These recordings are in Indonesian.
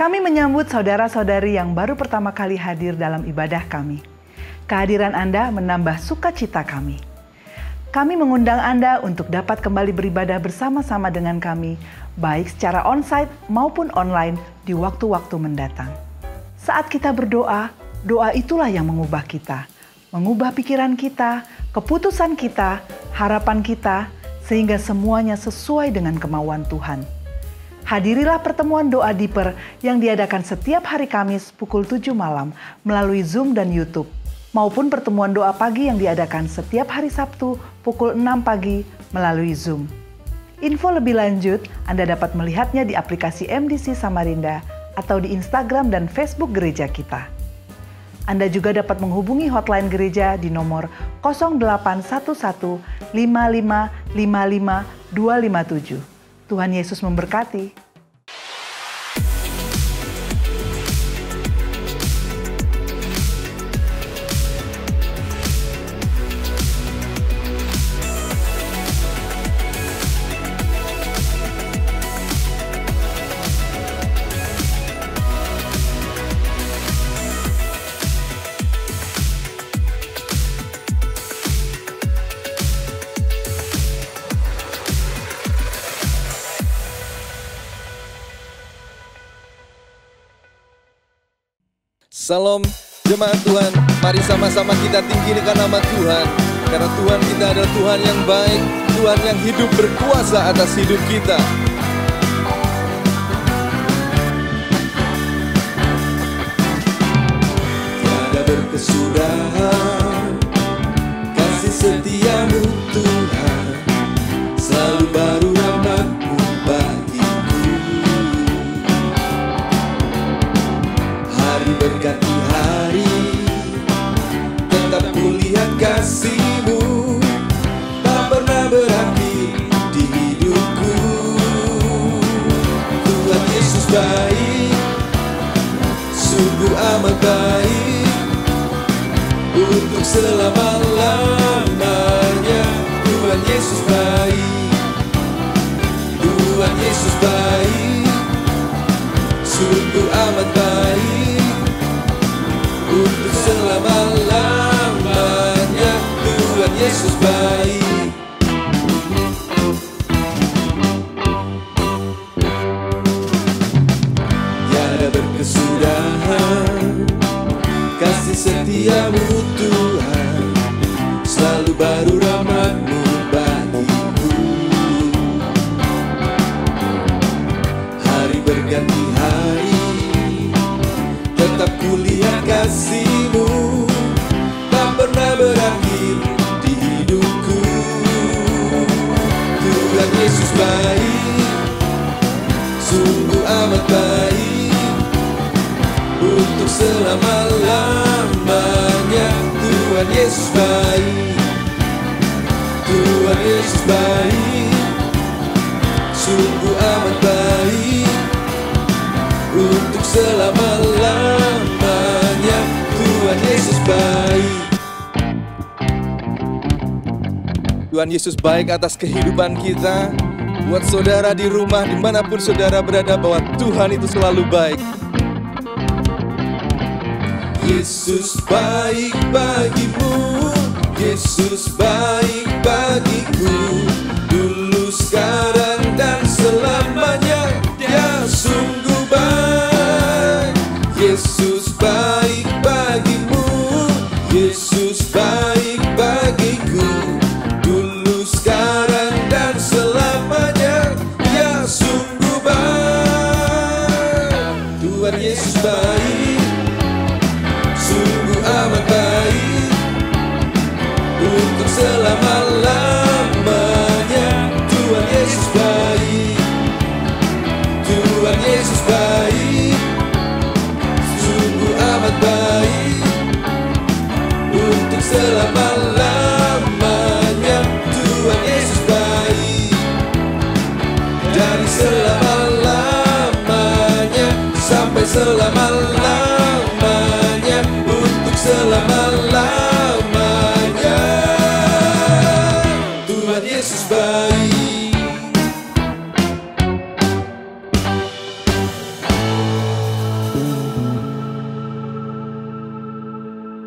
Kami menyambut saudara-saudari yang baru pertama kali hadir dalam ibadah kami. Kehadiran Anda menambah sukacita kami. Kami mengundang Anda untuk dapat kembali beribadah bersama-sama dengan kami, baik secara onsite maupun online di waktu-waktu mendatang. Saat kita berdoa, doa itulah yang mengubah kita, mengubah pikiran kita, keputusan kita, harapan kita, sehingga semuanya sesuai dengan kemauan Tuhan. Hadirilah pertemuan doa Deeper yang diadakan setiap hari Kamis pukul 7 malam melalui Zoom dan YouTube, maupun pertemuan doa pagi yang diadakan setiap hari Sabtu pukul 6 pagi melalui Zoom. Info lebih lanjut Anda dapat melihatnya di aplikasi MDC Samarinda atau di Instagram dan Facebook gereja kita. Anda juga dapat menghubungi hotline gereja di nomor 0811 55 55 257. Tuhan Yesus memberkati. Salam jemaat Tuhan, mari sama-sama kita tinggikan nama Tuhan. Karena Tuhan kita adalah Tuhan yang baik, Tuhan yang hidup berkuasa atas hidup kita. Tiada berkesudahan kasih setiamu Tuhan, selalu baru rahmat-Mu bagiku. Hari berganti hari, tetap kulihat kasih-Mu, tak pernah berakhir di hidupku. Tuhan Yesus baik, sungguh amat baik, untuk selama-lamanya. Tuhan Yesus baik, Tuhan Yesus baik, sungguh amat baik, untuk selama-lamanya. Tuhan Yesus baik. Tiada berkesudahan kasih setiamu Tuhan, selalu baru rahmat-Mu bagiku. Hari berganti hari, tetap kulihat kasih-Mu, tak pernah berakhir di hidupku. Tuhan Yesus baik, sungguh amat baik, untuk selama-lamanya. Tuhan Yesus baik, Tuhan Yesus baik, sungguh amat baik, untuk selama-lamanya. Tuhan Yesus baik. Tuhan Yesus baik atas kehidupan kita. Buat saudara di rumah, dimanapun saudara berada, bahwa Tuhan itu selalu baik. Yesus baik bagimu, Yesus baik bagiku, dulu, sekarang, dan selamanya. Dia sungguh baik. Yesus baik bagimu, Yesus baik bagiku, dulu, sekarang, dan selamanya. Dia sungguh baik. Tuhan Yesus baik, sungguh amat baik, untuk selama-lamanya. Tuhan Yesus baik, Tuhan Yesus baik, sungguh amat baik,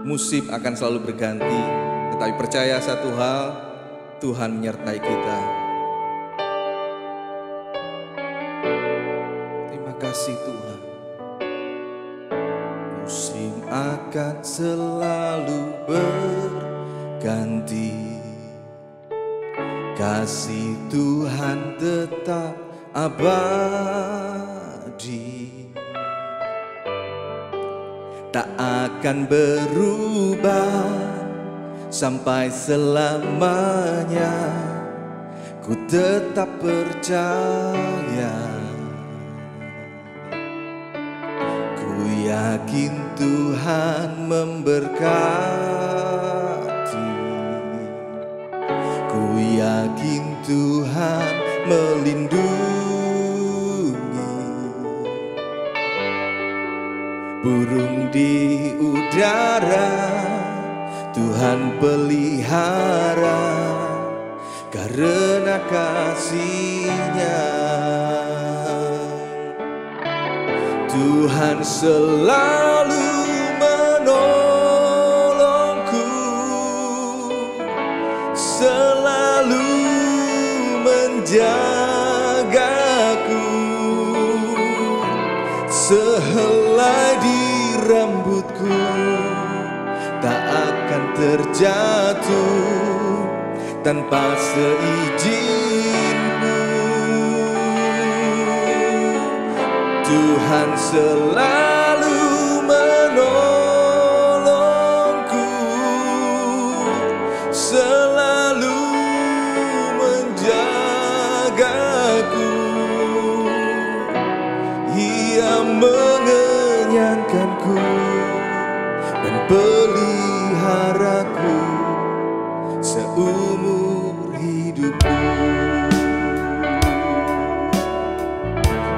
musim akan selalu berganti, tetapi percaya satu hal, Tuhan menyertai kita. Terima kasih Tuhan. Musim akan selalu berganti, kasih Tuhan tetap abadi, tak akan berubah sampai selamanya. Ku tetap percaya, ku yakin Tuhan memberkati, ku yakin Tuhan melindungi. Burung di udara Tuhan pelihara karena kasih-Nya. Tuhan selalu menolongku, selalu menjagaku. Sehelai di rambutku tak akan terjatuh tanpa seizin-Mu. Tuhan selalu menolongku, selalu menjagaku. Ia mengenyangkanku dan peliharaku seumur hidupku.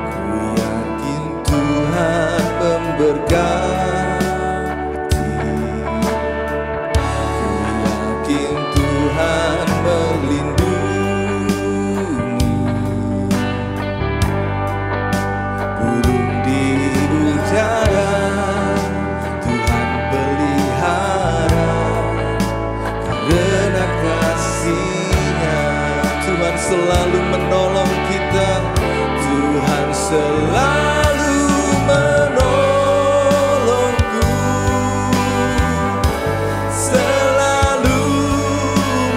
Ku yakin Tuhan memberkati, ku yakin Tuhan melindungi. Burung di udara Tuhan pelihara karena kasih-Nya. Tuhan selalu menolong kita, Tuhan selalu menolongku, selalu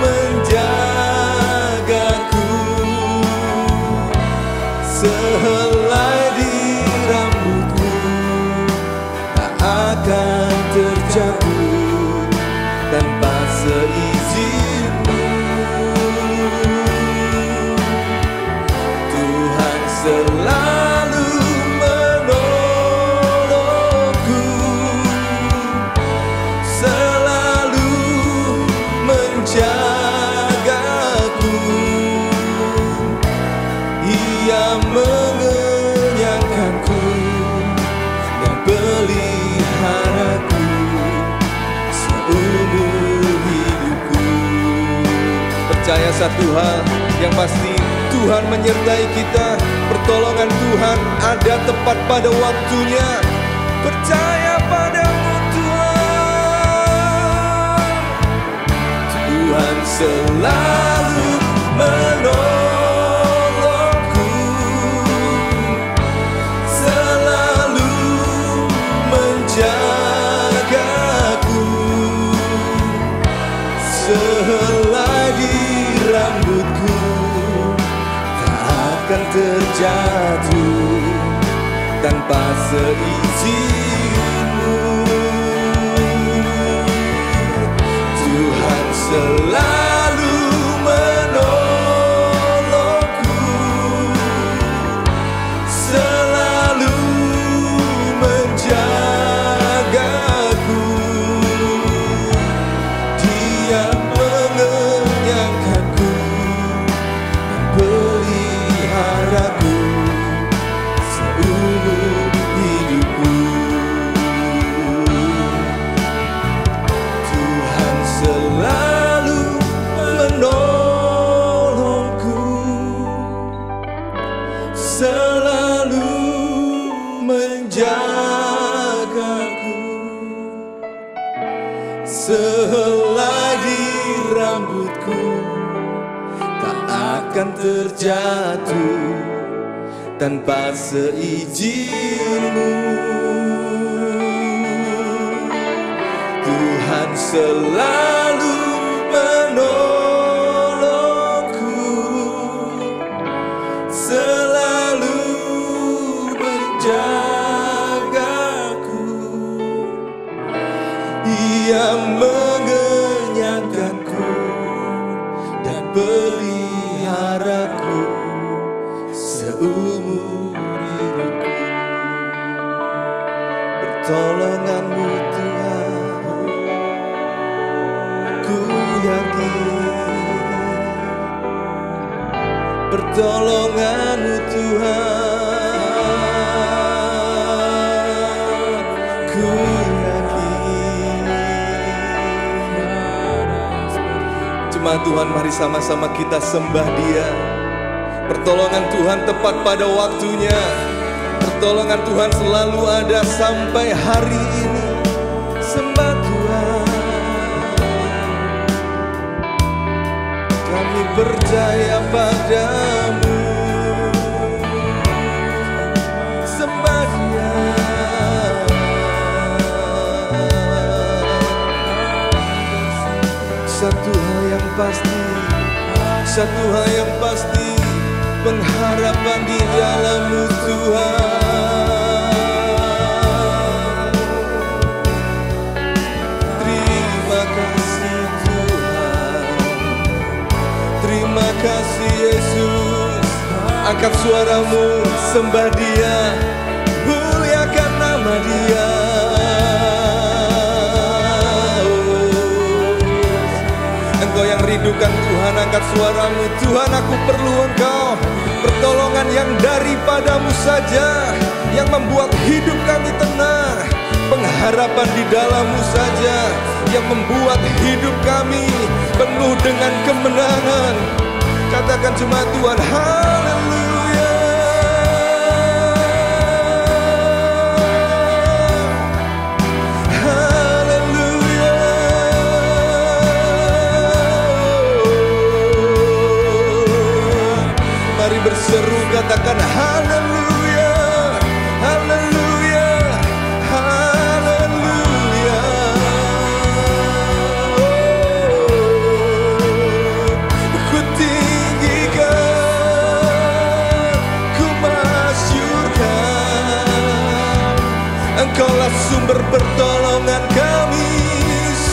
menjagaku. Sehelai di rambutku tak akan terjatuh tanpa seizin-Mu. Tuhan selalu menolongku, selalu menjagaku. Ia mengenyangkanku dan peliharaku seumur hidupku. Percaya satu hal yang pasti, Tuhan menyertai kita. Pertolongan Tuhan ada tepat pada waktunya. Percaya padamu Tuhan. Tuhan selalu menolongku, selalu menjagaku. Sehelai di rambutku tak akan terjatuh tanpa seizin-Mu. Tuhan selalu menolongku, selalu menjagaku. Dia mengenyangkanku dan peliharaku seumur hidupku. sehelai di rambutku tak akan terjatuh tanpa seizin-Mu. Tuhan selalu menolongku, selalu menjagaku. Ia mengenyangkanku dan peliharaku seumur hidupku. Pertolongan-Mu Tuhan, ku yakin. Pertolongan-Mu Tuhan, ku yakin. Jemaat Tuhan, mari sama-sama kita sembah Dia. Pertolongan Tuhan tepat pada waktunya. Pertolongan Tuhan selalu ada sampai hari ini. Sembah Tuhan, kami percaya padamu. Sembah Dia. Satu hal yang pasti, satu hal yang pasti, pengharapan di dalam-Mu Tuhan. Terima kasih Tuhan, terima kasih Yesus. Angkat suaramu, sembah Dia, muliakan nama Dia. Engkau yang rindukan Tuhan, angkat suaramu. Tuhan, aku perlu Engkau. Pertolongan yang daripada-Mu saja, yang membuat hidup kami tenang. Pengharapan di dalam-Mu saja, yang membuat hidup kami penuh dengan kemenangan. Katakan jemaat Tuhan, haleluya. Berseru, katakan haleluya, haleluya, haleluya. Ku tinggikan, ku masyurkan. Engkaulah sumber pertolongan kami,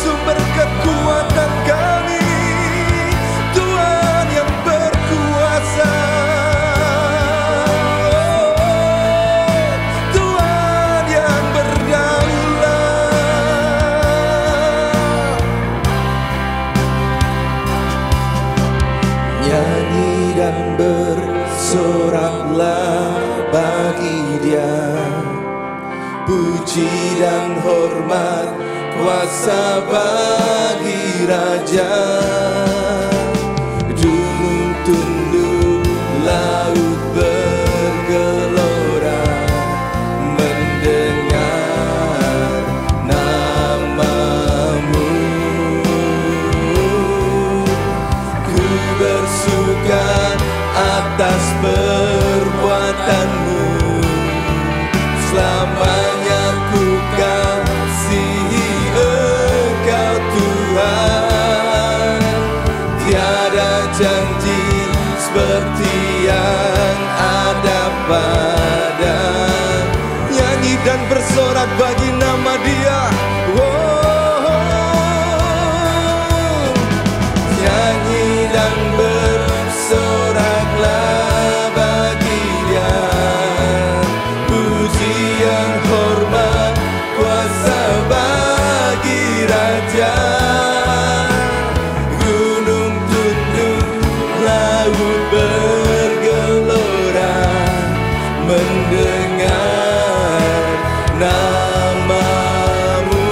sumber kekuatan kami, Tuhan yang berkuasa. Bersoraklah bagi Dia, puji dan hormat, kuasa bagi Raja. Gunung tunduk, laut bergelora, mendengar nama-Mu. Ku bersuka atas perbuatan-Mu, selamanya ku kasihi Engkau Tuhan. Tiada janji seperti yang ada pada. Nyanyi dan bersorak bagi nama Dia. Nyanyi dan bersoraklah bagi Dia, pujian, hormat, kuasa bagi Raja. Gunung tunduk, laut bergelora, mendengar nama-Mu.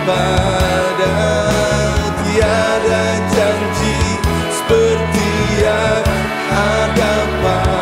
pada, tiada janji seperti yang ada padamu.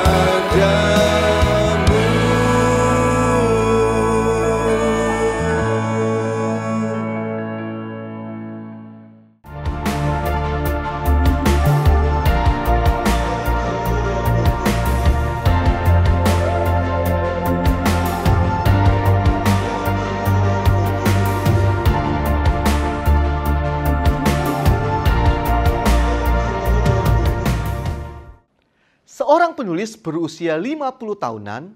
Seorang penulis berusia 50 tahunan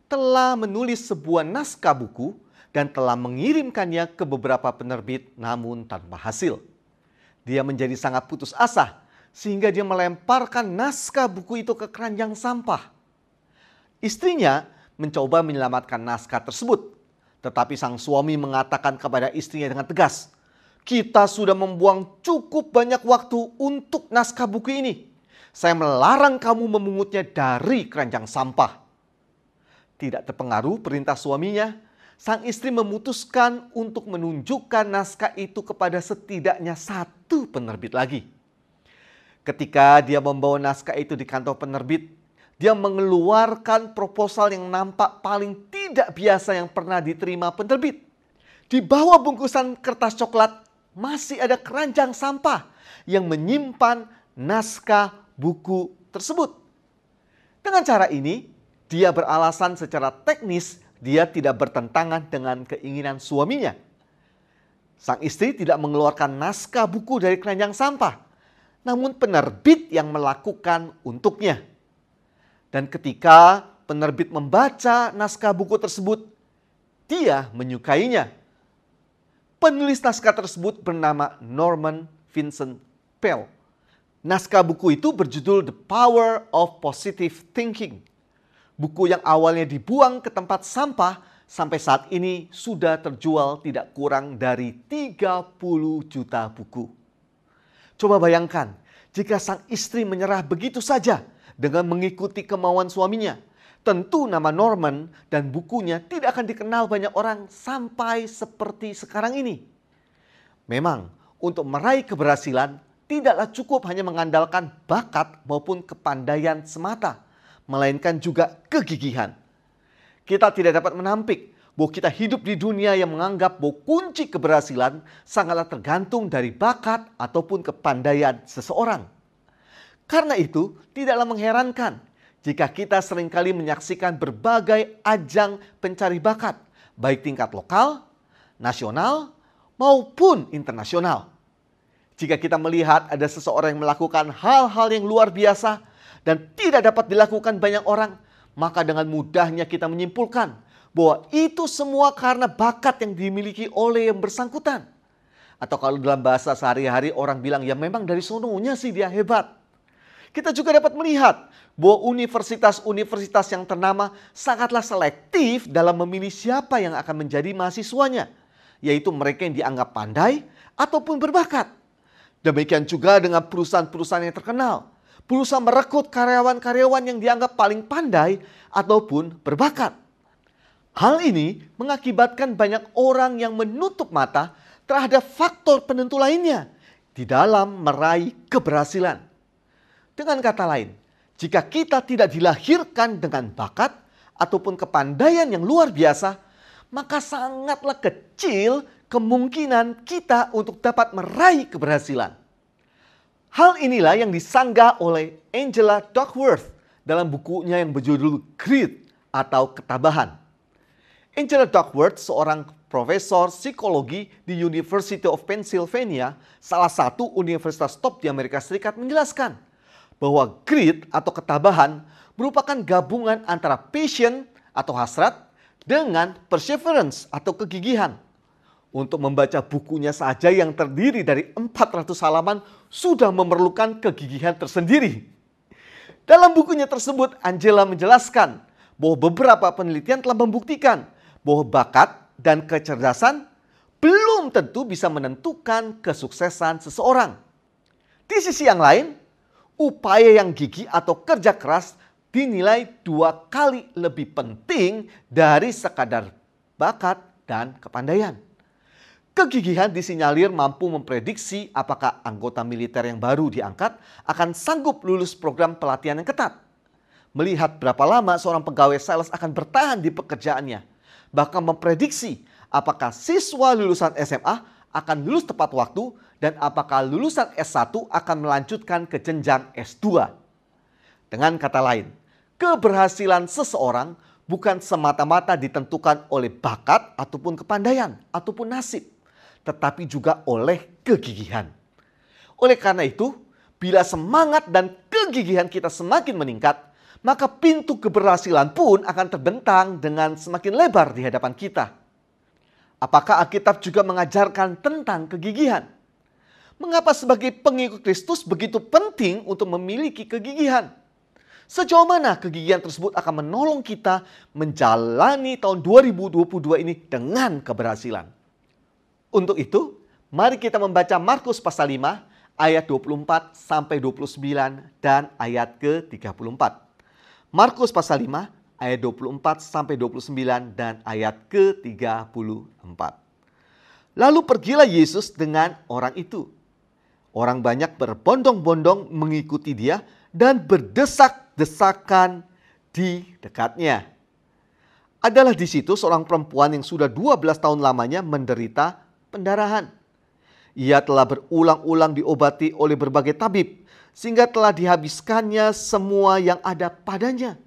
telah menulis sebuah naskah buku dan telah mengirimkannya ke beberapa penerbit namun tanpa hasil. Dia menjadi sangat putus asa sehingga dia melemparkan naskah buku itu ke keranjang sampah. Istrinya mencoba menyelamatkan naskah tersebut, tetapi sang suami mengatakan kepada istrinya dengan tegas, "Kita sudah membuang cukup banyak waktu untuk naskah buku ini. Saya melarang kamu memungutnya dari keranjang sampah." Tidak terpengaruh perintah suaminya, sang istri memutuskan untuk menunjukkan naskah itu kepada setidaknya satu penerbit lagi. Ketika dia membawa naskah itu di kantor penerbit, dia mengeluarkan proposal yang nampak paling tidak biasa yang pernah diterima penerbit. Di bawah bungkusan kertas coklat masih ada keranjang sampah yang menyimpan naskah buku tersebut. Dengan cara ini, dia beralasan secara teknis dia tidak bertentangan dengan keinginan suaminya. Sang istri tidak mengeluarkan naskah buku dari keranjang sampah, namun penerbit yang melakukan untuknya. Dan ketika penerbit membaca naskah buku tersebut, dia menyukainya. Penulis naskah tersebut bernama Norman Vincent Peale. Naskah buku itu berjudul The Power of Positive Thinking. Buku yang awalnya dibuang ke tempat sampah sampai saat ini sudah terjual tidak kurang dari 30 juta buku. Coba bayangkan jika sang istri menyerah begitu saja dengan mengikuti kemauan suaminya. Tentu nama Norman dan bukunya tidak akan dikenal banyak orang sampai seperti sekarang ini. Memang untuk meraih keberhasilan tidaklah cukup hanya mengandalkan bakat maupun kepandaian semata, melainkan juga kegigihan. Kita tidak dapat menampik bahwa kita hidup di dunia yang menganggap bahwa kunci keberhasilan sangatlah tergantung dari bakat ataupun kepandaian seseorang. Karena itu, tidaklah mengherankan jika kita seringkali menyaksikan berbagai ajang pencari bakat, baik tingkat lokal, nasional, maupun internasional. Jika kita melihat ada seseorang yang melakukan hal-hal yang luar biasa dan tidak dapat dilakukan banyak orang, maka dengan mudahnya kita menyimpulkan bahwa itu semua karena bakat yang dimiliki oleh yang bersangkutan. Atau kalau dalam bahasa sehari-hari orang bilang, ya memang dari sononya sih dia hebat. Kita juga dapat melihat bahwa universitas-universitas yang ternama sangatlah selektif dalam memilih siapa yang akan menjadi mahasiswanya, yaitu mereka yang dianggap pandai ataupun berbakat. Demikian juga dengan perusahaan-perusahaan yang terkenal. Berusaha merekrut karyawan-karyawan yang dianggap paling pandai ataupun berbakat. Hal ini mengakibatkan banyak orang yang menutup mata terhadap faktor penentu lainnya di dalam meraih keberhasilan. Dengan kata lain, jika kita tidak dilahirkan dengan bakat ataupun kepandaian yang luar biasa, maka sangatlah kecil kemungkinan kita untuk dapat meraih keberhasilan. Hal inilah yang disanggah oleh Angela Duckworth dalam bukunya yang berjudul Grit atau Ketabahan. Angela Duckworth, seorang profesor psikologi di University of Pennsylvania, salah satu universitas top di Amerika Serikat, menjelaskan bahwa grit atau ketabahan merupakan gabungan antara passion atau hasrat dengan perseverance atau kegigihan. Untuk membaca bukunya saja yang terdiri dari 400 halaman sudah memerlukan kegigihan tersendiri. Dalam bukunya tersebut, Angela menjelaskan bahwa beberapa penelitian telah membuktikan bahwa bakat dan kecerdasan belum tentu bisa menentukan kesuksesan seseorang. Di sisi yang lain, upaya yang gigih atau kerja keras dinilai 2 kali lebih penting dari sekadar bakat dan kepandaian. Kegigihan disinyalir mampu memprediksi apakah anggota militer yang baru diangkat akan sanggup lulus program pelatihan yang ketat. Melihat berapa lama seorang pegawai sales akan bertahan di pekerjaannya. Bahkan memprediksi apakah siswa lulusan SMA akan lulus tepat waktu dan apakah lulusan S1 akan melanjutkan ke jenjang S2. Dengan kata lain, keberhasilan seseorang bukan semata-mata ditentukan oleh bakat ataupun kepandaian ataupun nasib, tetapi juga oleh kegigihan. Oleh karena itu, bila semangat dan kegigihan kita semakin meningkat, maka pintu keberhasilan pun akan terbentang dengan semakin lebar di hadapan kita. Apakah Alkitab juga mengajarkan tentang kegigihan? Mengapa sebagai pengikut Kristus begitu penting untuk memiliki kegigihan? Sejauh mana kegigihan tersebut akan menolong kita menjalani tahun 2022 ini dengan keberhasilan? Untuk itu, mari kita membaca Markus pasal 5 ayat 24 sampai 29 dan ayat ke-34. Markus pasal 5 ayat 24 sampai 29 dan ayat ke-34. Lalu pergilah Yesus dengan orang itu. Orang banyak berbondong-bondong mengikuti dia dan berdesak-desakan di dekatnya. Adalah di situ seorang perempuan yang sudah 12 tahun lamanya menderita pendarahan. Ia telah berulang-ulang diobati oleh berbagai tabib, sehingga telah dihabiskannya semua yang ada padanya.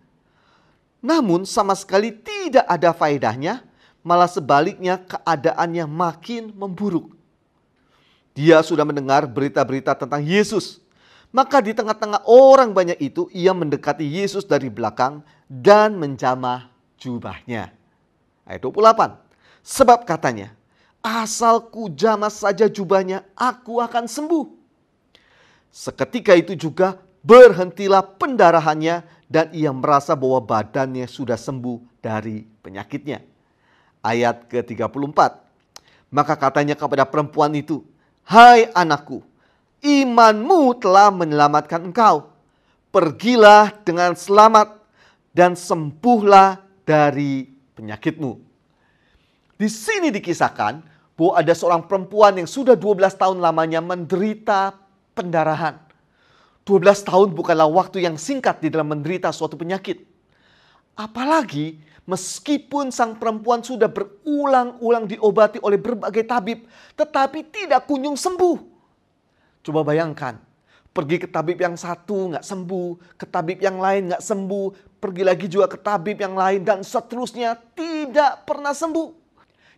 Namun sama sekali tidak ada faedahnya, malah sebaliknya keadaannya makin memburuk. Dia sudah mendengar berita-berita tentang Yesus. Maka di tengah-tengah orang banyak itu, ia mendekati Yesus dari belakang dan menjamah jubahnya. Ayat 28. Sebab katanya, asal ku jamah saja jubahnya, aku akan sembuh. Seketika itu juga berhentilah pendarahannya dan ia merasa bahwa badannya sudah sembuh dari penyakitnya. Ayat ke-34. Maka katanya kepada perempuan itu, hai anakku, imanmu telah menyelamatkan engkau. Pergilah dengan selamat dan sembuhlah dari penyakitmu. Di sini dikisahkan bahwa ada seorang perempuan yang sudah 12 tahun lamanya menderita pendarahan. 12 tahun bukanlah waktu yang singkat di dalam menderita suatu penyakit. Apalagi meskipun sang perempuan sudah berulang-ulang diobati oleh berbagai tabib, tetapi tidak kunjung sembuh. Coba bayangkan, pergi ke tabib yang satu nggak sembuh, ke tabib yang lain nggak sembuh, pergi lagi juga ke tabib yang lain dan seterusnya tidak pernah sembuh.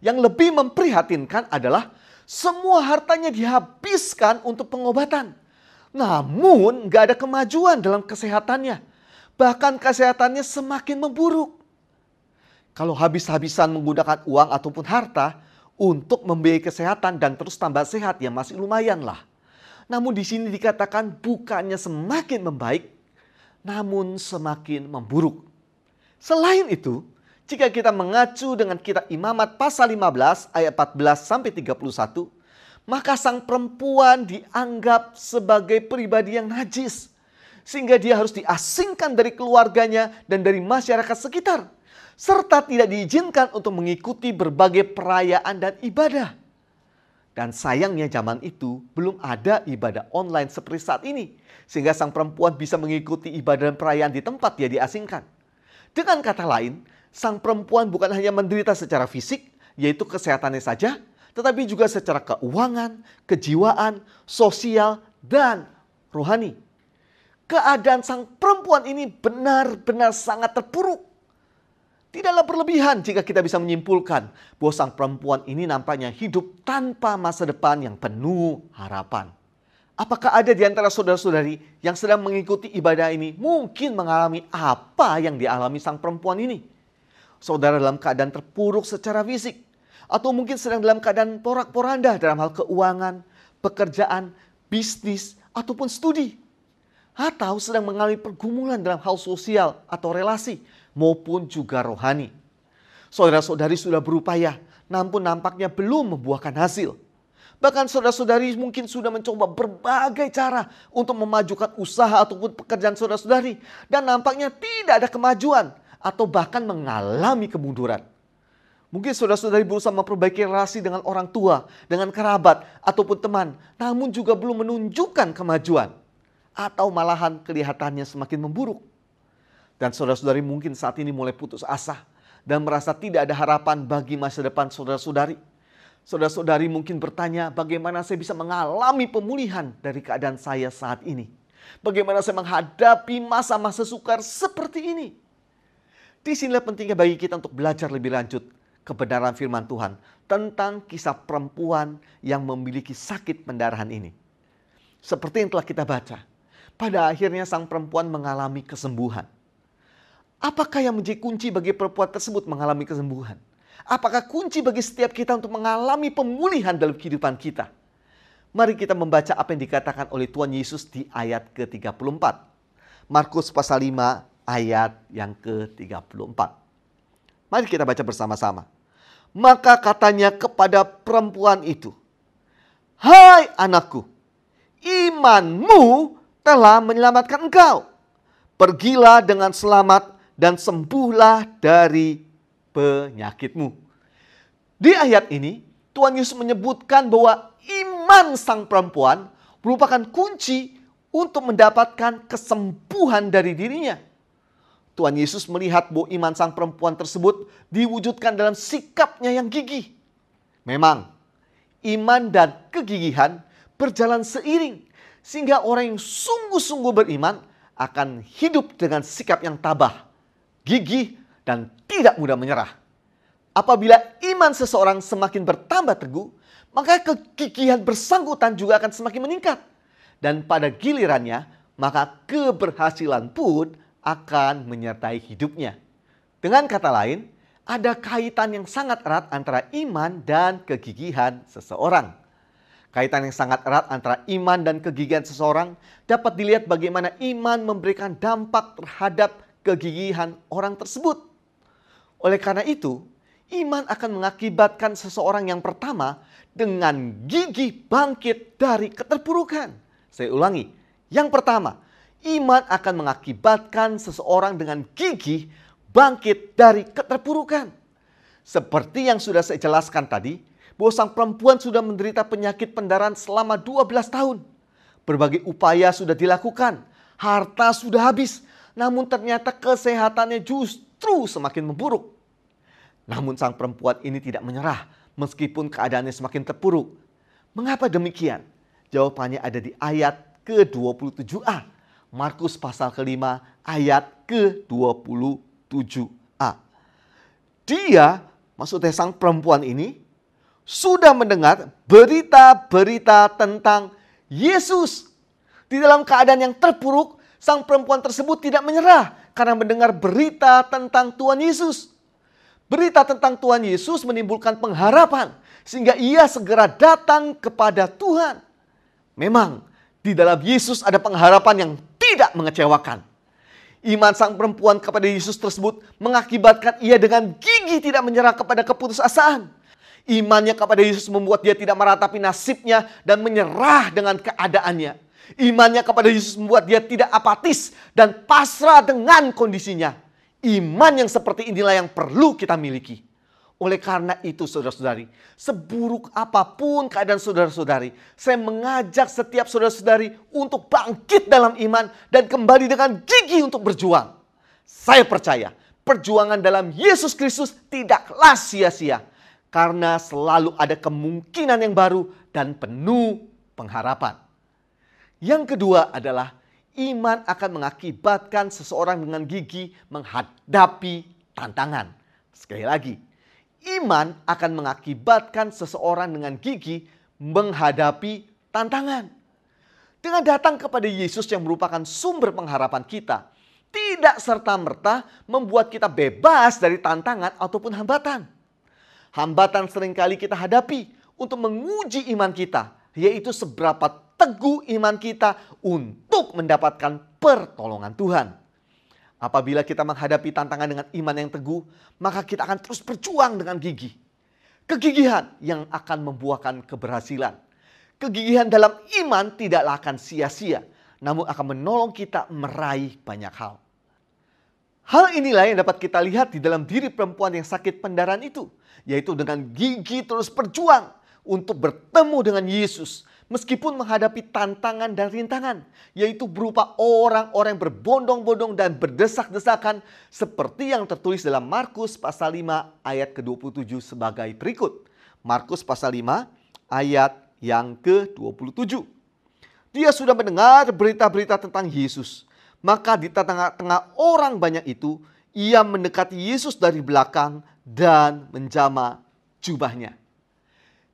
Yang lebih memprihatinkan adalah semua hartanya dihabiskan untuk pengobatan. Namun nggak ada kemajuan dalam kesehatannya. Bahkan kesehatannya semakin memburuk. Kalau habis-habisan menggunakan uang ataupun harta untuk membiayai kesehatan dan terus tambah sehat, ya masih lumayan lah. Namun di sini dikatakan bukannya semakin membaik, namun semakin memburuk. Selain itu, jika kita mengacu dengan kitab Imamat pasal 15 ayat 14 sampai 31, maka sang perempuan dianggap sebagai pribadi yang najis, sehingga dia harus diasingkan dari keluarganya dan dari masyarakat sekitar, serta tidak diizinkan untuk mengikuti berbagai perayaan dan ibadah. Dan sayangnya zaman itu belum ada ibadah online seperti saat ini, sehingga sang perempuan bisa mengikuti ibadah dan perayaan di tempat dia diasingkan. Dengan kata lain, sang perempuan bukan hanya menderita secara fisik, yaitu kesehatannya saja, tetapi juga secara keuangan, kejiwaan, sosial, dan rohani. Keadaan sang perempuan ini benar-benar sangat terpuruk. Tidaklah berlebihan jika kita bisa menyimpulkan bahwa sang perempuan ini nampaknya hidup tanpa masa depan yang penuh harapan. Apakah ada di antara saudara-saudari yang sedang mengikuti ibadah ini mungkin mengalami apa yang dialami sang perempuan ini? Saudara dalam keadaan terpuruk secara fisik, atau mungkin sedang dalam keadaan porak-poranda dalam hal keuangan, pekerjaan, bisnis, ataupun studi. Atau sedang mengalami pergumulan dalam hal sosial atau relasi maupun juga rohani. Saudara-saudari sudah berupaya, namun nampaknya belum membuahkan hasil. Bahkan saudara-saudari mungkin sudah mencoba berbagai cara untuk memajukan usaha ataupun pekerjaan saudara-saudari, dan nampaknya tidak ada kemajuan atau bahkan mengalami kemunduran. Mungkin saudara-saudari berusaha memperbaiki relasi dengan orang tua, dengan kerabat, ataupun teman, namun juga belum menunjukkan kemajuan, atau malahan kelihatannya semakin memburuk. Dan saudara-saudari mungkin saat ini mulai putus asa dan merasa tidak ada harapan bagi masa depan saudara-saudari. Saudara-saudari mungkin bertanya, bagaimana saya bisa mengalami pemulihan dari keadaan saya saat ini? Bagaimana saya menghadapi masa-masa sukar seperti ini? Disinilah pentingnya bagi kita untuk belajar lebih lanjut kebenaran firman Tuhan tentang kisah perempuan yang memiliki sakit pendarahan ini. Seperti yang telah kita baca, pada akhirnya sang perempuan mengalami kesembuhan. Apakah yang menjadi kunci bagi perempuan tersebut mengalami kesembuhan? Apakah kunci bagi setiap kita untuk mengalami pemulihan dalam kehidupan kita? Mari kita membaca apa yang dikatakan oleh Tuhan Yesus di ayat ke-34. Markus pasal 5 ayat yang ke-34. Mari kita baca bersama-sama. Maka katanya kepada perempuan itu, "Hai anakku, imanmu telah menyelamatkan engkau. Pergilah dengan selamat dan sembuhlah dari penyakitmu." Di ayat ini, Tuhan Yesus menyebutkan bahwa iman sang perempuan merupakan kunci untuk mendapatkan kesembuhan dari dirinya. Tuhan Yesus melihat bahwa iman sang perempuan tersebut diwujudkan dalam sikapnya yang gigih. Memang, iman dan kegigihan berjalan seiring, sehingga orang yang sungguh-sungguh beriman akan hidup dengan sikap yang tabah, gigih, dan tidak mudah menyerah. Apabila iman seseorang semakin bertambah teguh, maka kegigihan bersangkutan juga akan semakin meningkat. Dan pada gilirannya, maka keberhasilan pun akan menyertai hidupnya. Dengan kata lain, ada kaitan yang sangat erat antara iman dan kegigihan seseorang. Kaitan yang sangat erat antara iman dan kegigihan seseorang dapat dilihat bagaimana iman memberikan dampak terhadap kegigihan orang tersebut. Oleh karena itu, iman akan mengakibatkan seseorang yang pertama dengan gigih bangkit dari keterpurukan. Saya ulangi, yang pertama, iman akan mengakibatkan seseorang dengan gigih bangkit dari keterpurukan. Seperti yang sudah saya jelaskan tadi, bahwa sang perempuan sudah menderita penyakit pendarahan selama 12 tahun. Berbagai upaya sudah dilakukan, harta sudah habis, namun ternyata kesehatannya justru semakin memburuk. Namun sang perempuan ini tidak menyerah meskipun keadaannya semakin terpuruk. Mengapa demikian? Jawabannya ada di ayat ke-27a. Markus pasal ke-5 ayat ke-27a. Dia, maksudnya sang perempuan ini, sudah mendengar berita-berita tentang Yesus. Di dalam keadaan yang terpuruk, sang perempuan tersebut tidak menyerah karena mendengar berita tentang Tuhan Yesus. Berita tentang Tuhan Yesus menimbulkan pengharapan sehingga ia segera datang kepada Tuhan. Memang di dalam Yesus ada pengharapan yang tidak mengecewakan. Iman sang perempuan kepada Yesus tersebut mengakibatkan ia dengan gigih tidak menyerah kepada keputusasaan. Imannya kepada Yesus membuat dia tidak meratapi nasibnya dan menyerah dengan keadaannya. Imannya kepada Yesus membuat dia tidak apatis dan pasrah dengan kondisinya. Iman yang seperti inilah yang perlu kita miliki. Oleh karena itu saudara-saudari, seburuk apapun keadaan saudara-saudari, saya mengajak setiap saudara-saudari untuk bangkit dalam iman dan kembali dengan gigih untuk berjuang. Saya percaya perjuangan dalam Yesus Kristus tidaklah sia-sia, karena selalu ada kemungkinan yang baru dan penuh pengharapan. Yang kedua adalah iman akan mengakibatkan seseorang dengan gigih menghadapi tantangan. Sekali lagi, iman akan mengakibatkan seseorang dengan gigih menghadapi tantangan. Dengan datang kepada Yesus yang merupakan sumber pengharapan kita, tidak serta-merta membuat kita bebas dari tantangan ataupun hambatan. Hambatan seringkali kita hadapi untuk menguji iman kita, yaitu seberapa teguh iman kita untuk mendapatkan pertolongan Tuhan. Apabila kita menghadapi tantangan dengan iman yang teguh, maka kita akan terus berjuang dengan gigih. Kegigihan yang akan membuahkan keberhasilan. Kegigihan dalam iman tidaklah akan sia-sia, namun akan menolong kita meraih banyak hal. Hal inilah yang dapat kita lihat di dalam diri perempuan yang sakit pendarahan itu, yaitu dengan gigih terus berjuang untuk bertemu dengan Yesus meskipun menghadapi tantangan dan rintangan, yaitu berupa orang-orang yang berbondong-bondong dan berdesak-desakan seperti yang tertulis dalam Markus pasal 5 ayat ke-27 sebagai berikut. Markus pasal 5 ayat yang ke-27. Dia sudah mendengar berita-berita tentang Yesus. Maka di tengah-tengah orang banyak itu, ia mendekati Yesus dari belakang dan menjamah jubahnya.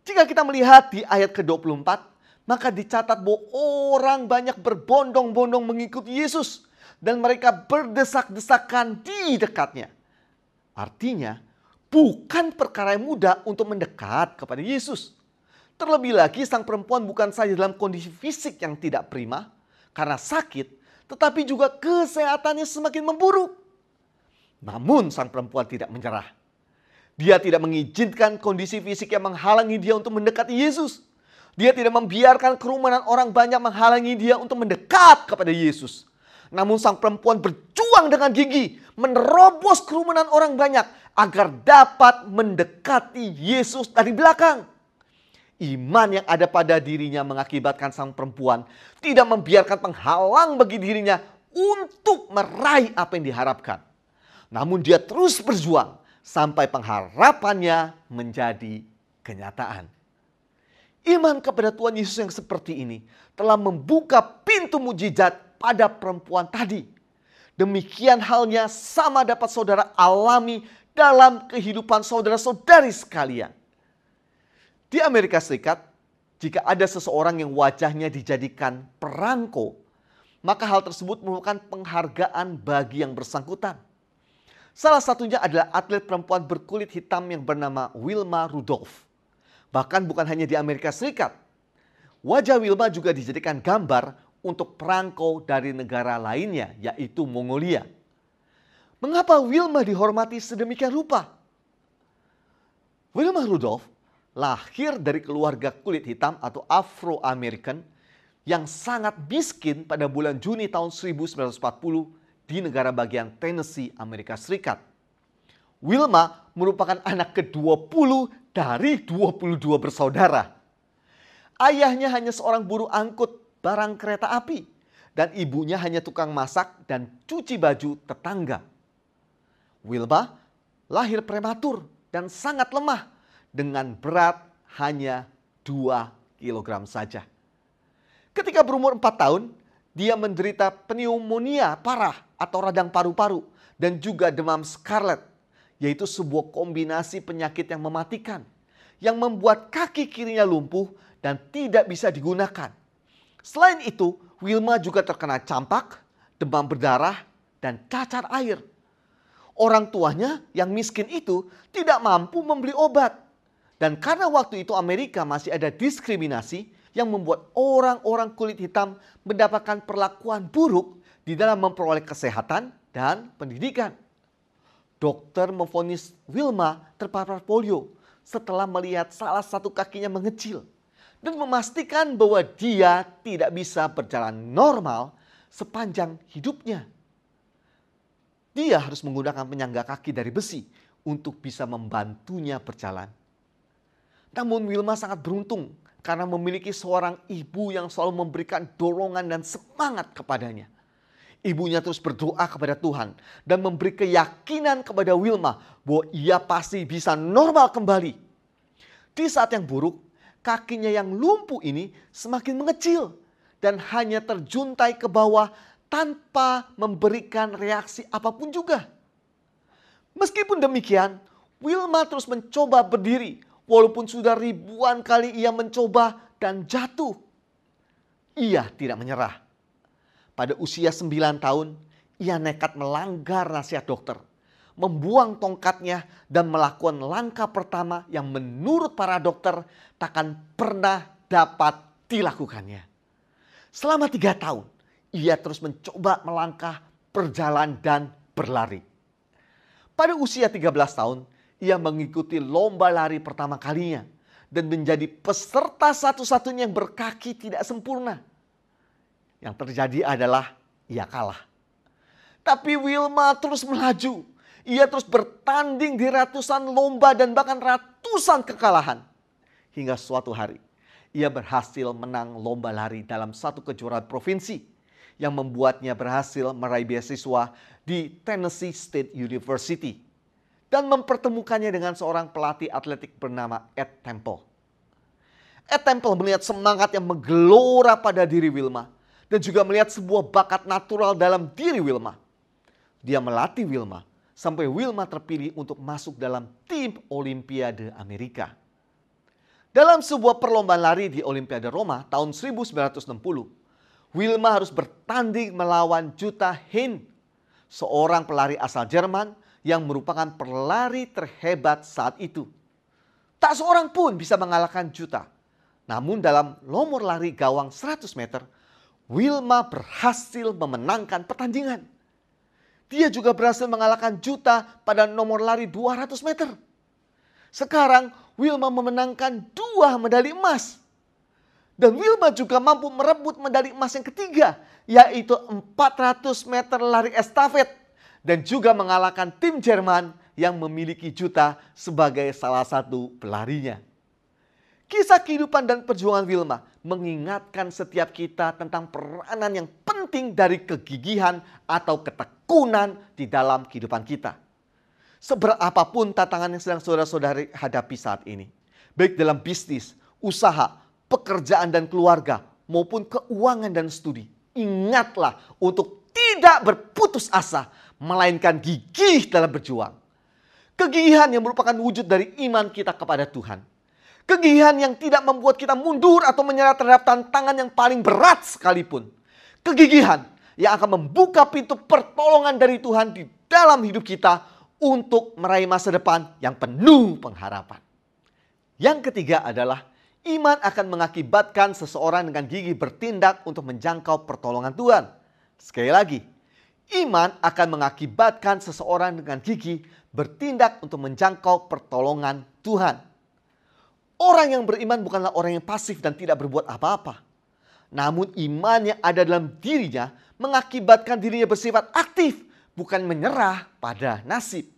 Jika kita melihat di ayat ke-24, maka dicatat bahwa orang banyak berbondong-bondong mengikuti Yesus. Dan mereka berdesak-desakan di dekatnya. Artinya, bukan perkara yang mudah untuk mendekat kepada Yesus. Terlebih lagi sang perempuan bukan saja dalam kondisi fisik yang tidak prima karena sakit, tetapi juga kesehatannya semakin memburuk. Namun sang perempuan tidak menyerah. Dia tidak mengizinkan kondisi fisik yang menghalangi dia untuk mendekati Yesus. Dia tidak membiarkan kerumunan orang banyak menghalangi dia untuk mendekat kepada Yesus. Namun sang perempuan berjuang dengan gigih menerobos kerumunan orang banyak agar dapat mendekati Yesus dari belakang. Iman yang ada pada dirinya mengakibatkan sang perempuan tidak membiarkan penghalang bagi dirinya untuk meraih apa yang diharapkan. Namun dia terus berjuang sampai pengharapannya menjadi kenyataan. Iman kepada Tuhan Yesus yang seperti ini telah membuka pintu mujizat pada perempuan tadi. Demikian halnya sama dapat saudara alami dalam kehidupan saudara-saudari sekalian. Di Amerika Serikat, jika ada seseorang yang wajahnya dijadikan perangko, maka hal tersebut merupakan penghargaan bagi yang bersangkutan. Salah satunya adalah atlet perempuan berkulit hitam yang bernama Wilma Rudolph. Bahkan bukan hanya di Amerika Serikat. Wajah Wilma juga dijadikan gambar untuk perangko dari negara lainnya, yaitu Mongolia. Mengapa Wilma dihormati sedemikian rupa? Wilma Rudolph lahir dari keluarga kulit hitam atau Afro-American yang sangat miskin pada bulan Juni tahun 1940 di negara bagian Tennessee, Amerika Serikat. Wilma merupakan anak ke-20 dari 22 bersaudara. Ayahnya hanya seorang buruh angkut barang kereta api dan ibunya hanya tukang masak dan cuci baju tetangga. Wilma lahir prematur dan sangat lemah dengan berat hanya 2 kilogram saja. Ketika berumur 4 tahun, dia menderita pneumonia parah atau radang paru-paru dan juga demam scarlet, yaitu sebuah kombinasi penyakit yang mematikan, yang membuat kaki kirinya lumpuh dan tidak bisa digunakan. Selain itu, Wilma juga terkena campak, demam berdarah, dan cacar air. Orang tuanya yang miskin itu tidak mampu membeli obat. Dan karena waktu itu Amerika masih ada diskriminasi yang membuat orang-orang kulit hitam mendapatkan perlakuan buruk di dalam memperoleh kesehatan dan pendidikan. Dokter memvonis Wilma terpapar polio setelah melihat salah satu kakinya mengecil dan memastikan bahwa dia tidak bisa berjalan normal sepanjang hidupnya. Dia harus menggunakan penyangga kaki dari besi untuk bisa membantunya berjalan. Namun Wilma sangat beruntung karena memiliki seorang ibu yang selalu memberikan dorongan dan semangat kepadanya. Ibunya terus berdoa kepada Tuhan dan memberi keyakinan kepada Wilma bahwa ia pasti bisa normal kembali. Di saat yang buruk, kakinya yang lumpuh ini semakin mengecil dan hanya terjuntai ke bawah tanpa memberikan reaksi apapun juga. Meskipun demikian, Wilma terus mencoba berdiri walaupun sudah ribuan kali ia mencoba dan jatuh. Ia tidak menyerah. Pada usia 9 tahun, ia nekat melanggar nasihat dokter, membuang tongkatnya dan melakukan langkah pertama yang menurut para dokter takkan pernah dapat dilakukannya. Selama 3 tahun, ia terus mencoba melangkah, berjalan dan berlari. Pada usia 13 tahun, ia mengikuti lomba lari pertama kalinya dan menjadi peserta satu-satunya yang berkaki tidak sempurna. Yang terjadi adalah ia kalah. Tapi Wilma terus melaju. Ia terus bertanding di ratusan lomba dan bahkan ratusan kekalahan. Hingga suatu hari, ia berhasil menang lomba lari dalam satu kejuaraan provinsi yang membuatnya berhasil meraih beasiswa di Tennessee State University dan mempertemukannya dengan seorang pelatih atletik bernama Ed Temple. Ed Temple melihat semangat yang menggelora pada diri Wilma dan juga melihat sebuah bakat natural dalam diri Wilma. Dia melatih Wilma sampai Wilma terpilih untuk masuk dalam tim Olimpiade Amerika. Dalam sebuah perlombaan lari di Olimpiade Roma tahun 1960, Wilma harus bertanding melawan Jutta Hien, seorang pelari asal Jerman yang merupakan pelari terhebat saat itu. Tak seorang pun bisa mengalahkan Jutta. Namun dalam nomor lari gawang 100 meter, Wilma berhasil memenangkan pertandingan. Dia juga berhasil mengalahkan Jutta pada nomor lari 200 meter. Sekarang Wilma memenangkan 2 medali emas. Dan Wilma juga mampu merebut medali emas yang ketiga, yaitu 400 meter lari estafet. Dan juga mengalahkan tim Jerman yang memiliki Jutta sebagai salah satu pelarinya. Kisah kehidupan dan perjuangan Wilma mengingatkan setiap kita tentang peranan yang penting dari kegigihan atau ketekunan di dalam kehidupan kita. Seberapapun tantangan yang sedang saudara-saudari hadapi saat ini, baik dalam bisnis, usaha, pekerjaan dan keluarga, maupun keuangan dan studi, ingatlah untuk tidak berputus asa, melainkan gigih dalam berjuang. Kegigihan yang merupakan wujud dari iman kita kepada Tuhan. Kegigihan yang tidak membuat kita mundur atau menyerah terhadap tantangan yang paling berat sekalipun. Kegigihan yang akan membuka pintu pertolongan dari Tuhan di dalam hidup kita untuk meraih masa depan yang penuh pengharapan. Yang ketiga adalah iman akan mengakibatkan seseorang dengan gigih bertindak untuk menjangkau pertolongan Tuhan. Sekali lagi, iman akan mengakibatkan seseorang dengan gigih bertindak untuk menjangkau pertolongan Tuhan. Orang yang beriman bukanlah orang yang pasif dan tidak berbuat apa-apa. Namun iman yang ada dalam dirinya mengakibatkan dirinya bersifat aktif, bukan menyerah pada nasib.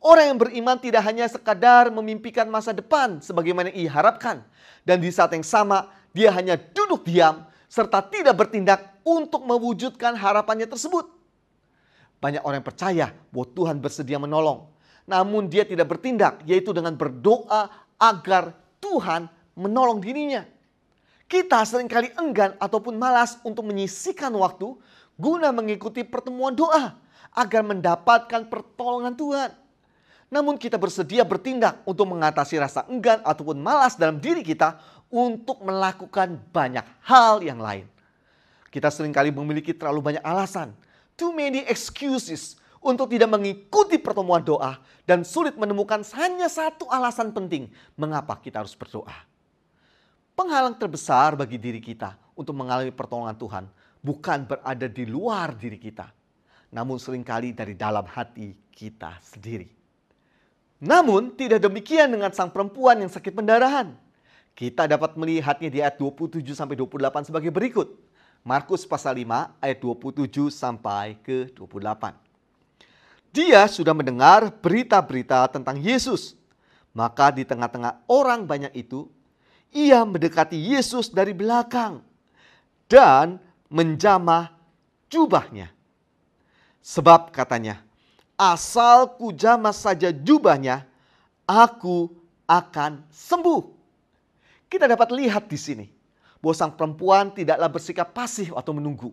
Orang yang beriman tidak hanya sekadar memimpikan masa depan sebagaimana ia harapkan. Dan di saat yang sama dia hanya duduk diam serta tidak bertindak untuk mewujudkan harapannya tersebut. Banyak orang yang percaya bahwa Tuhan bersedia menolong. Namun dia tidak bertindak, yaitu dengan berdoa agar Tuhan menolong dirinya. Kita seringkali enggan ataupun malas untuk menyisihkan waktu guna mengikuti pertemuan doa agar mendapatkan pertolongan Tuhan. Namun kita bersedia bertindak untuk mengatasi rasa enggan ataupun malas dalam diri kita untuk melakukan banyak hal yang lain. Kita seringkali memiliki terlalu banyak alasan, too many excuses, untuk tidak mengikuti pertemuan doa dan sulit menemukan hanya satu alasan penting mengapa kita harus berdoa. Penghalang terbesar bagi diri kita untuk mengalami pertolongan Tuhan bukan berada di luar diri kita, namun seringkali dari dalam hati kita sendiri. Namun tidak demikian dengan sang perempuan yang sakit pendarahan. Kita dapat melihatnya di ayat 27-28 sebagai berikut. Markus pasal 5 ayat 27 sampai ke 28. Dia sudah mendengar berita-berita tentang Yesus. Maka di tengah-tengah orang banyak itu, ia mendekati Yesus dari belakang dan menjamah jubahnya. Sebab katanya, asal ku jamah saja jubahnya, aku akan sembuh. Kita dapat lihat di sini bahwa sang perempuan tidaklah bersikap pasif atau menunggu.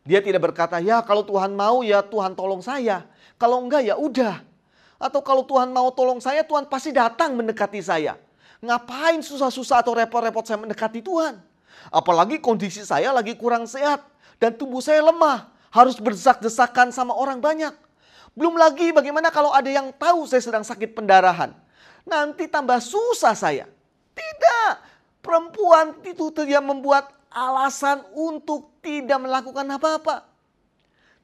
Dia tidak berkata, ya kalau Tuhan mau ya Tuhan tolong saya. Kalau enggak ya udah. Atau kalau Tuhan mau tolong saya, Tuhan pasti datang mendekati saya. Ngapain susah-susah atau repot-repot saya mendekati Tuhan? Apalagi kondisi saya lagi kurang sehat dan tubuh saya lemah. Harus berdesak-desakan sama orang banyak. Belum lagi bagaimana kalau ada yang tahu saya sedang sakit pendarahan. Nanti tambah susah saya. Tidak. Perempuan itu tidak membuat alasan untuk tidak melakukan apa-apa.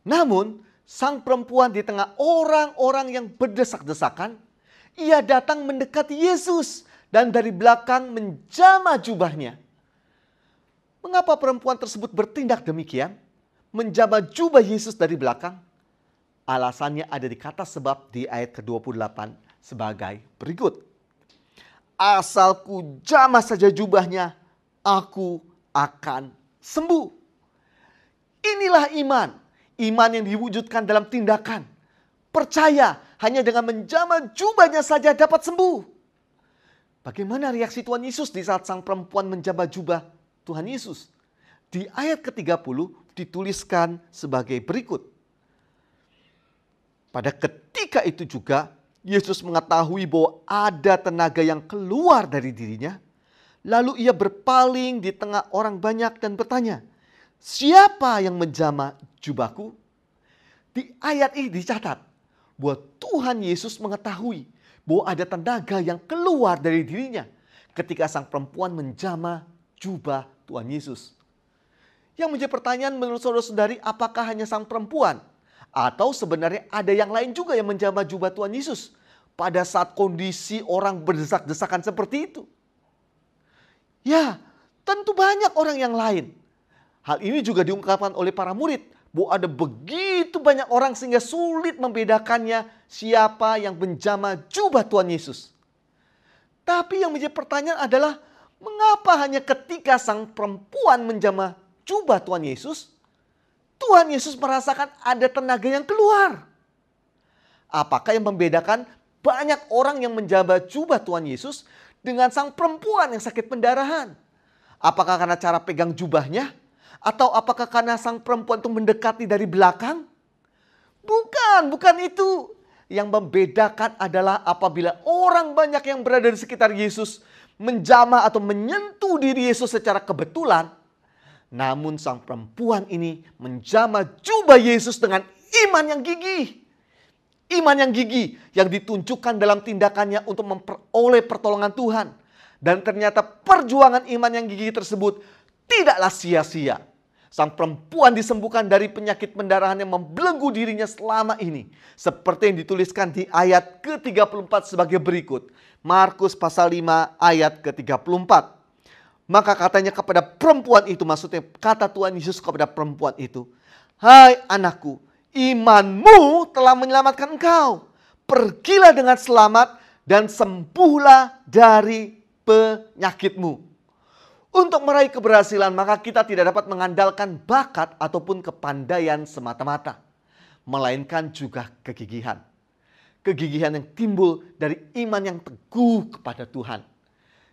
Namun sang perempuan di tengah orang-orang yang berdesak-desakan, ia datang mendekati Yesus dan dari belakang menjamah jubahnya. Mengapa perempuan tersebut bertindak demikian? Menjamah jubah Yesus dari belakang? Alasannya ada di kata sebab di ayat ke-28 sebagai berikut. Asal ku jamah saja jubahnya, aku akan sembuh. Inilah iman. Iman yang diwujudkan dalam tindakan. Percaya hanya dengan menjamah jubahnya saja dapat sembuh. Bagaimana reaksi Tuhan Yesus di saat sang perempuan menjamah jubah Tuhan Yesus? Di ayat ke-30 dituliskan sebagai berikut. Pada ketika itu juga Yesus mengetahui bahwa ada tenaga yang keluar dari dirinya. Lalu ia berpaling di tengah orang banyak dan bertanya, siapa yang menjamah jubahku? Di ayat ini dicatat bahwa Tuhan Yesus mengetahui bahwa ada tenaga yang keluar dari dirinya ketika sang perempuan menjamah jubah Tuhan Yesus. Yang menjadi pertanyaan menurut saudara-saudari, apakah hanya sang perempuan? Atau sebenarnya ada yang lain juga yang menjamah jubah Tuhan Yesus pada saat kondisi orang berdesak-desakan seperti itu? Ya, tentu banyak orang yang lain. Hal ini juga diungkapkan oleh para murid, bahwa ada begitu banyak orang sehingga sulit membedakannya siapa yang menjamah jubah Tuhan Yesus. Tapi yang menjadi pertanyaan adalah, mengapa hanya ketika sang perempuan menjamah jubah Tuhan Yesus, Tuhan Yesus merasakan ada tenaga yang keluar? Apakah yang membedakan banyak orang yang menjamah jubah Tuhan Yesus dengan sang perempuan yang sakit pendarahan? Apakah karena cara pegang jubahnya? Atau apakah karena sang perempuan itu mendekati dari belakang? Bukan itu. Yang membedakan adalah apabila orang banyak yang berada di sekitar Yesus menjamah atau menyentuh diri Yesus secara kebetulan. Namun sang perempuan ini menjamah jubah Yesus dengan iman yang gigih. Iman yang gigih yang ditunjukkan dalam tindakannya untuk memperoleh pertolongan Tuhan. Dan ternyata perjuangan iman yang gigih tersebut tidaklah sia-sia. Sang perempuan disembuhkan dari penyakit pendarahan yang membelenggu dirinya selama ini. Seperti yang dituliskan di ayat ke-34 sebagai berikut. Markus pasal 5 ayat ke-34. Maka katanya kepada perempuan itu, maksudnya kata Tuhan Yesus kepada perempuan itu, hai anakku, imanmu telah menyelamatkan engkau. Pergilah dengan selamat dan sembuhlah dari penyakitmu. Untuk meraih keberhasilan, maka kita tidak dapat mengandalkan bakat ataupun kepandaian semata-mata, melainkan juga kegigihan. Kegigihan yang timbul dari iman yang teguh kepada Tuhan.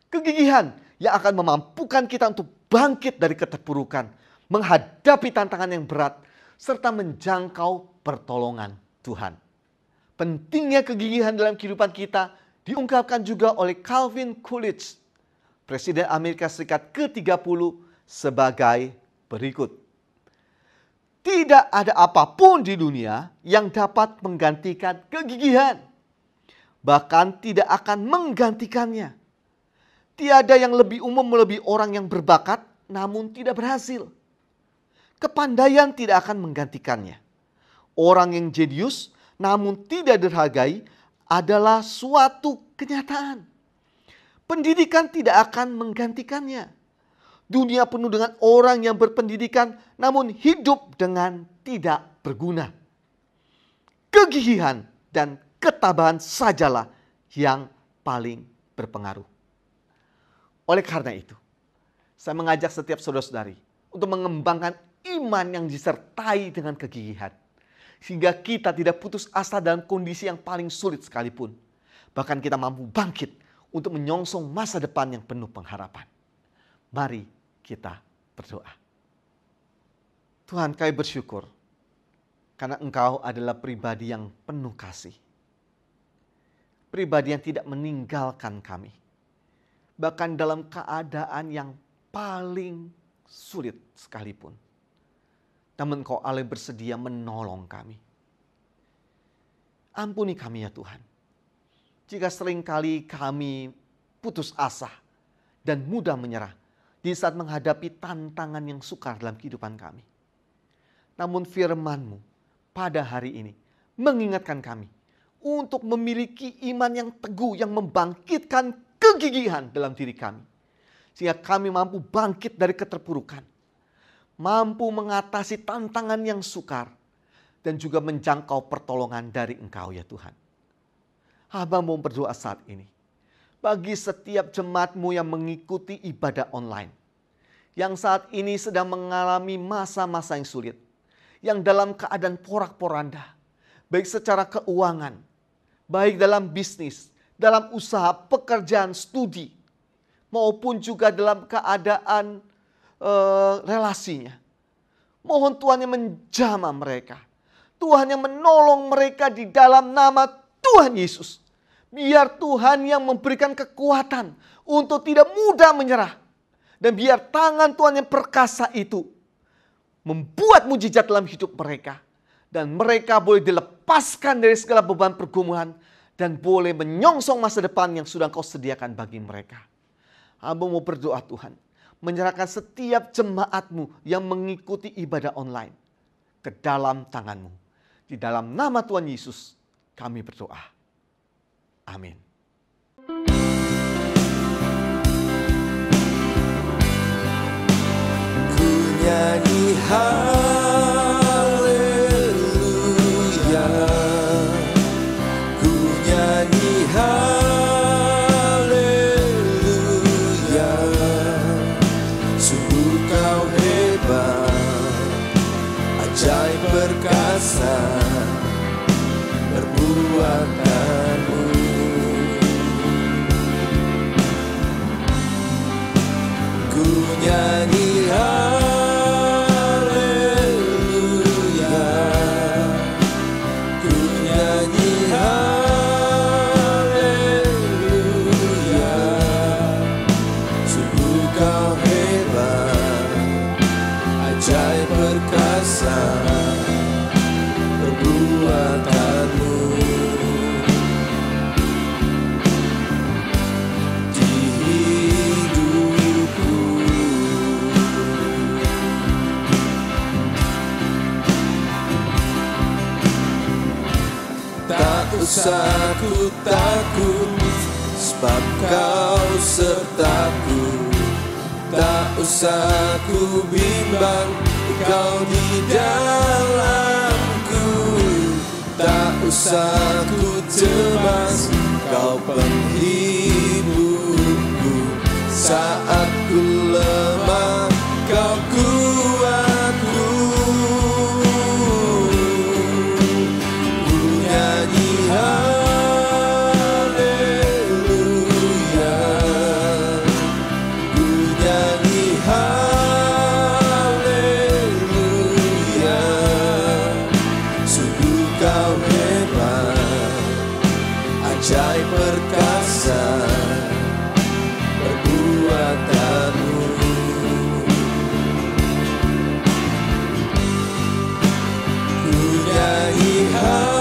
Kegigihan yang akan memampukan kita untuk bangkit dari keterpurukan, menghadapi tantangan yang berat, serta menjangkau pertolongan Tuhan. Pentingnya kegigihan dalam kehidupan kita diungkapkan juga oleh Calvin Coolidge, Presiden Amerika Serikat ke-30 sebagai berikut. Tidak ada apapun di dunia yang dapat menggantikan kegigihan. Bahkan tidak akan menggantikannya. Tiada yang lebih umum melebihi orang yang berbakat namun tidak berhasil. Kepandaian tidak akan menggantikannya. Orang yang jenius namun tidak dihargai adalah suatu kenyataan. Pendidikan tidak akan menggantikannya. Dunia penuh dengan orang yang berpendidikan namun hidup dengan tidak berguna. Kegigihan dan ketabahan sajalah yang paling berpengaruh. Oleh karena itu, saya mengajak setiap saudara-saudari untuk mengembangkan iman yang disertai dengan kegigihan. Sehingga kita tidak putus asa dalam kondisi yang paling sulit sekalipun. Bahkan kita mampu bangkit untuk menyongsong masa depan yang penuh pengharapan. Mari kita berdoa. Tuhan, kami bersyukur karena Engkau adalah pribadi yang penuh kasih. Pribadi yang tidak meninggalkan kami. Bahkan dalam keadaan yang paling sulit sekalipun. Namun Engkau Allah yang bersedia menolong kami. Ampuni kami ya Tuhan. Jika seringkali kami putus asa dan mudah menyerah di saat menghadapi tantangan yang sukar dalam kehidupan kami. Namun firman-Mu pada hari ini mengingatkan kami untuk memiliki iman yang teguh yang membangkitkan kegigihan dalam diri kami. Sehingga kami mampu bangkit dari keterpurukan. Mampu mengatasi tantangan yang sukar. dan juga menjangkau pertolongan dari Engkau ya Tuhan. Hamba mau berdoa saat ini. Bagi setiap jemaat-Mu yang mengikuti ibadah online. Yang saat ini sedang mengalami masa-masa yang sulit. Yang dalam keadaan porak-poranda. Baik secara keuangan. Baik dalam bisnis. Dalam usaha, pekerjaan, studi. Maupun juga dalam keadaan relasinya. Mohon Tuhan yang menjamah mereka. Tuhan yang menolong mereka di dalam nama Tuhan Yesus. Biar Tuhan yang memberikan kekuatan untuk tidak mudah menyerah. Dan biar tangan Tuhan yang perkasa itu membuat mujizat dalam hidup mereka. Dan mereka boleh dilepaskan dari segala beban pergumulan. Dan boleh menyongsong masa depan yang sudah Kau sediakan bagi mereka. Hamba mau berdoa Tuhan. Menyerahkan setiap jemaat-Mu yang mengikuti ibadah online ke dalam tangan-Mu. Di dalam nama Tuhan Yesus kami berdoa. Amin. Ku nyanyi haleluya, ku nyanyi haleluya. Sungguh Kau hebat, ajaib perkasa perbuatan-Mu. Ku nyanyi haleluya, ku nyanyi haleluya. Sungguh Kau hebat, ajaib perkasa perbuatan-Mu. Di hidupku tak usah ku takut, sebab Kau sertaku. Tak usah ku bimbang, Kau di dalamku. Tak usah ku cemas, Kau penghiburku. Saat ku lemah, Kau kuatku. Ku nyanyi haleluya, ku nyanyi haleluya. Sungguh Kau hebat, ajaib perkasa perbuatan-Mu. Ku nyanyi haleluya,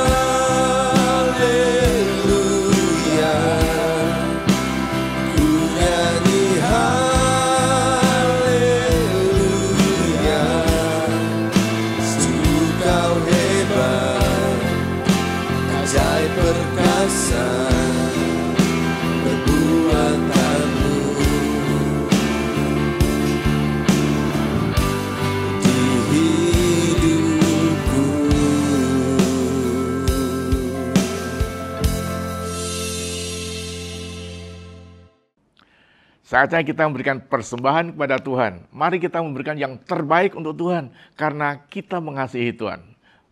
ku nyanyi haleluya. Sungguh Kau hebat, ajaib perkasa perbuatan-Mu. Di hidupku. Saatnya kita memberikan persembahan kepada Tuhan. Mari kita memberikan yang terbaik untuk Tuhan, karena kita mengasihi Tuhan.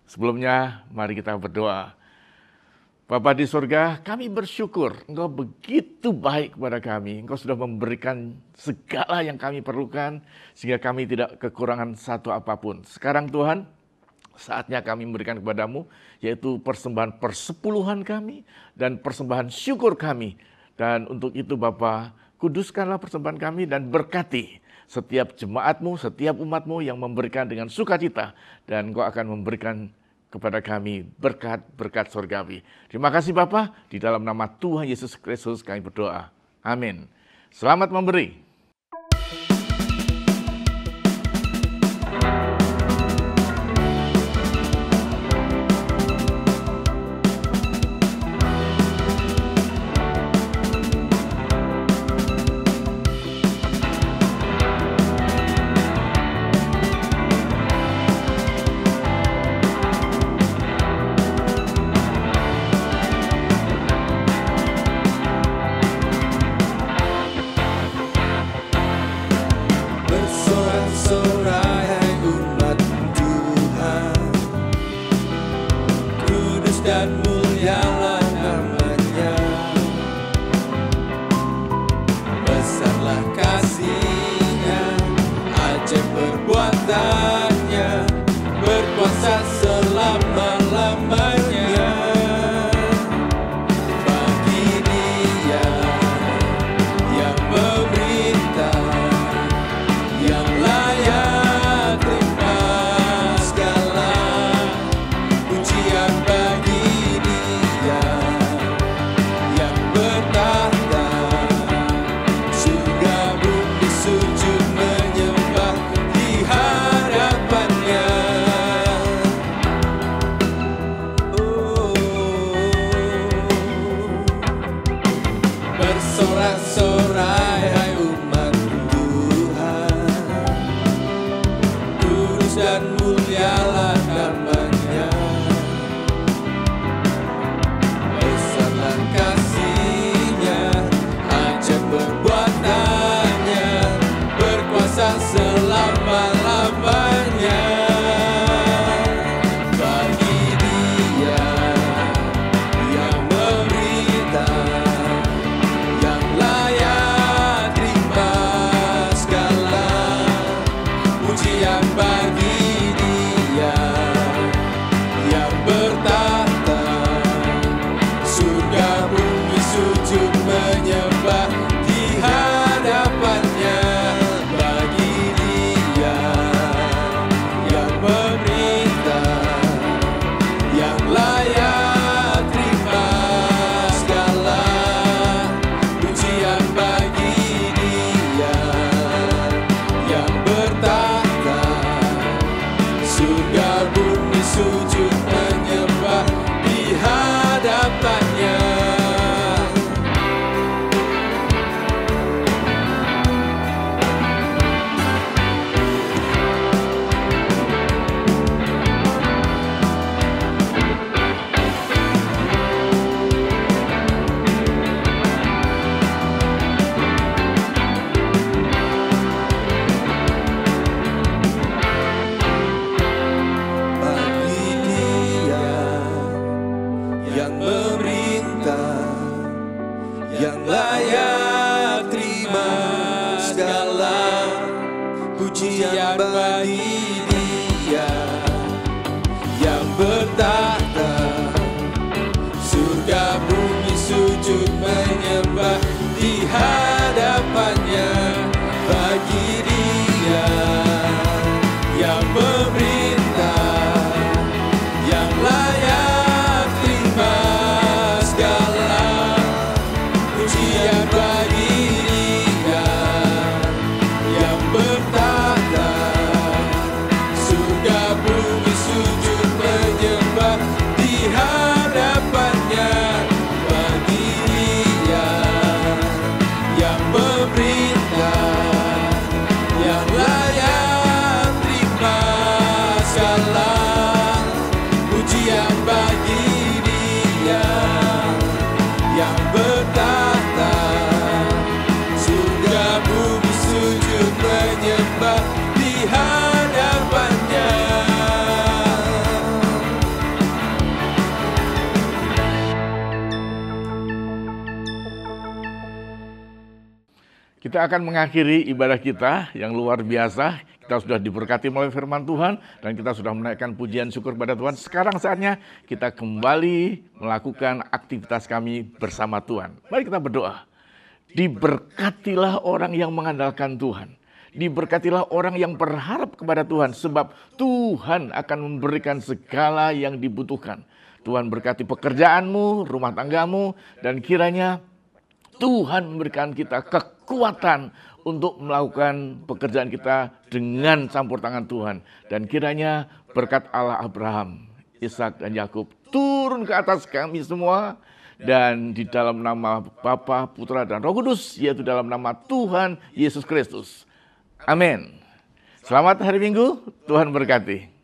Sebelumnya, mari kita berdoa. Bapa di surga, kami bersyukur Engkau begitu baik kepada kami. Engkau sudah memberikan segala yang kami perlukan, sehingga kami tidak kekurangan satu apapun. Sekarang Tuhan, saatnya kami memberikan kepadamu, yaitu persembahan persepuluhan kami dan persembahan syukur kami. Dan untuk itu Bapa, kuduskanlah persembahan kami dan berkati setiap jemaat-Mu, setiap umat-Mu yang memberikan dengan sukacita. Dan Engkau akan memberikan kepada kami berkat-berkat surgawi. Terima kasih Bapa, di dalam nama Tuhan Yesus Kristus kami berdoa. Amin. Selamat memberi. tahtanya berkuasa selama-lamanya. Bagi Dia yang memerintah, yang layak terima segala pujian. Bagi Dia yang bertahta, surga bumi sujud menyembah di hadapannya. Oh, bersorak-sorai hai umat Tuhan, kudus dan mulialah namanya. Besarlah kasih-Nya, ajaib perbuatannya, berkuasa selama-lamanya. Bagi Dia yang memerintah, yang layak terima segala pujian. Bagi Dia yang bertahta, surga bumi sujud menyembah di hadapannya. Bagi Dia yang memerintah, yang layak terima segala pujian. Bagi Dia yang bertahta, surga bumi sujud menyembah di hadapannya. Bagi Dia yang memerintah, yang layak terima segala pujian. Bagi Dia yang bertahta, surga bumi sujud menyembah di hadapannya. Bagi Dia yang memerintah, yang layak terima segala pujian. Bagi Dia yang bertahta, surga bumi sujud menyembah di hadapannya. Bagi Dia yang memerintah, yang layak terima segala pujian. Bagi Dia yang bertahta, surga bumi sujud menyembah di hadapannya. Kita akan mengakhiri ibadah kita yang luar biasa. Kita sudah diberkati melalui firman Tuhan dan kita sudah menaikkan pujian syukur pada Tuhan. Sekarang saatnya kita kembali melakukan aktivitas kami bersama Tuhan. Mari kita berdoa. Diberkatilah orang yang mengandalkan Tuhan. Diberkatilah orang yang berharap kepada Tuhan, sebab Tuhan akan memberikan segala yang dibutuhkan. Tuhan berkati pekerjaanmu, rumah tanggamu, dan kiranya Tuhan memberikan kita kekuatan untuk melakukan pekerjaan kita dengan campur tangan Tuhan. Dan kiranya berkat Allah Abraham, Ishak dan Yakub turun ke atas kami semua. Dan di dalam nama Bapa, Putra, dan Roh Kudus, yaitu dalam nama Tuhan Yesus Kristus. Amin. Selamat hari Minggu, Tuhan berkati.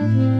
Tuhan.